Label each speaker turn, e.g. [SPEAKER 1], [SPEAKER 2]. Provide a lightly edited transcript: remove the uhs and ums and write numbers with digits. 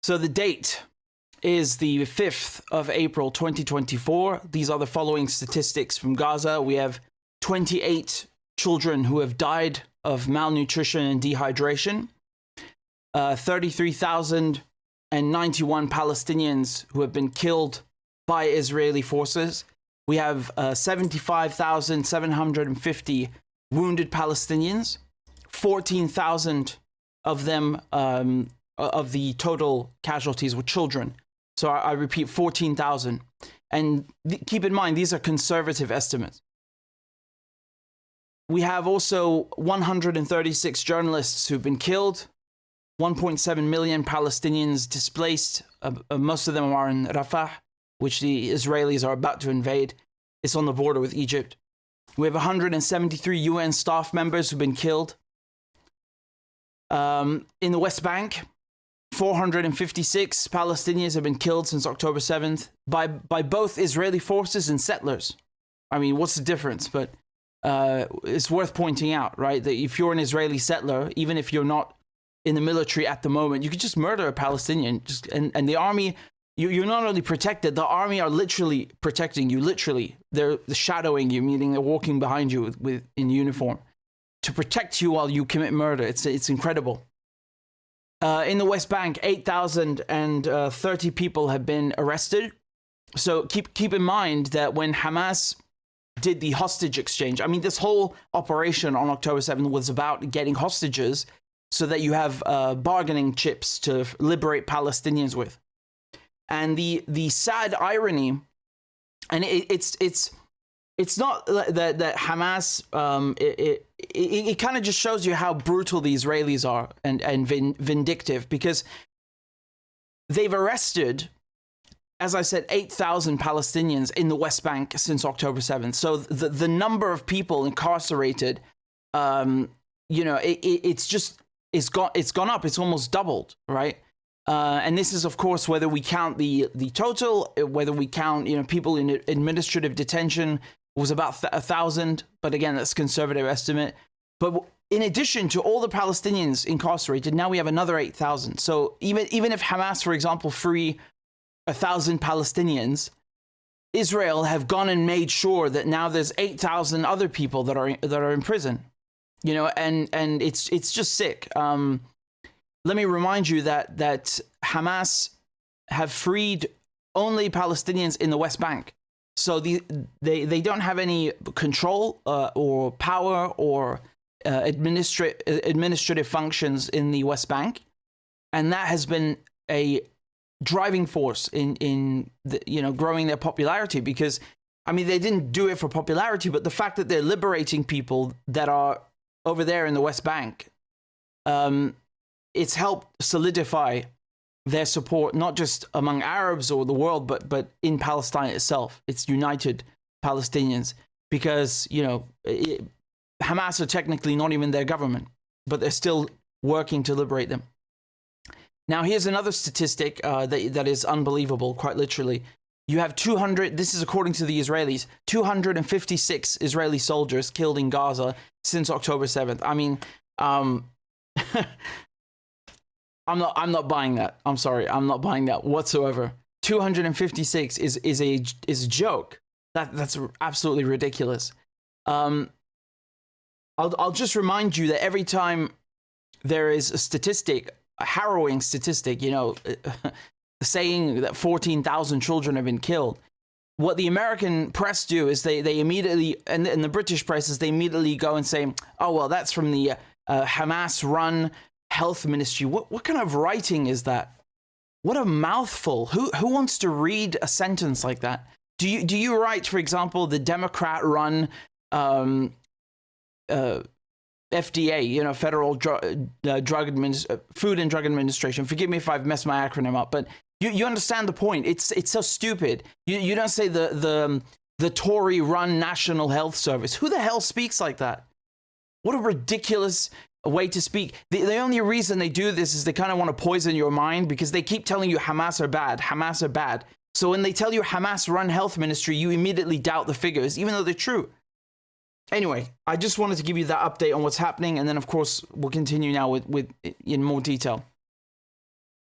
[SPEAKER 1] So the date is the 5th of April 2024. These are the following statistics from Gaza. We have 28 children who have died of malnutrition and dehydration, 33,091 Palestinians who have been killed by Israeli forces. We have 75,750 wounded Palestinians, 14,000 of them of the total casualties were children. So I repeat, 14,000. And keep in mind, these are conservative estimates. We have also 136 journalists who've been killed, 1.7 million Palestinians displaced. Most of them are in Rafah, which the Israelis are about to invade. It's on the border with Egypt. We have 173 UN staff members who've been killed. In the West Bank, 456 Palestinians have been killed since October 7th by both Israeli forces and settlers. I mean, what's the difference? But it's worth pointing out, right, that if you're an Israeli settler, even if you're not in the military at the moment, you could just murder a Palestinian. And the army, you're not only protected, the army are literally protecting you, literally. They're shadowing you, meaning they're walking behind you in uniform to protect you while you commit murder. It's incredible. In the West Bank, 8,030 people have been arrested. So keep in mind that when Hamas did the hostage exchange, I mean, this whole operation on October 7th was about getting hostages so that you have bargaining chips to liberate Palestinians with. And the sad irony, and it's not that Hamas, it kind of just shows you how brutal the Israelis are and vindictive, because they've arrested, as I said, 8,000 Palestinians in the West Bank since October 7th. So the number of people incarcerated, it's gone up. It's almost doubled, right? And this is, of course, whether we count the total, whether we count, people in administrative detention was about 1,000. But again, that's a conservative estimate. But in addition to all the Palestinians incarcerated, now we have another 8,000. So even if Hamas, for example, free 1,000 Palestinians, Israel have gone and made sure that now there's 8,000 other people that are in prison, and it's just sick. Let me remind you that Hamas have freed only Palestinians in the West Bank. So they don't have any control or power or administrative functions in the West Bank. And that has been a driving force in growing their popularity, because, I mean, they didn't do it for popularity, but the fact that they're liberating people that are over there in the West Bank, it's helped solidify their support, not just among Arabs or the world, but in Palestine itself. It's united Palestinians, because, Hamas are technically not even their government, but they're still working to liberate them. Now, here's another statistic that is unbelievable, quite literally. You have 200, this is according to the Israelis, 256 Israeli soldiers killed in Gaza since October 7th. I mean, I'm not buying that. I'm sorry, I'm not buying that whatsoever. 256 is a joke. That's absolutely ridiculous. I'll just remind you that every time there is a statistic, a harrowing statistic, saying that 14,000 children have been killed, what the American press do is they immediately, and the British press is, they immediately go and say, oh, well, that's from the Hamas-run health ministry. What kind of writing is that? What a mouthful. Who wants to read a sentence like that? Do you write, for example, the Democrat-run FDA, Federal Food and Drug Administration. Forgive me if I've messed my acronym up, but you understand the point. It's so stupid. You don't say the Tory-run National Health Service. Who the hell speaks like that? What a ridiculous way to speak. The only reason they do this is they kind of want to poison your mind, because they keep telling you Hamas are bad. Hamas are bad. So when they tell you Hamas-run health ministry, you immediately doubt the figures, even though they're true. Anyway, I just wanted to give you that update on what's happening, and then, of course, we'll continue now with in more detail.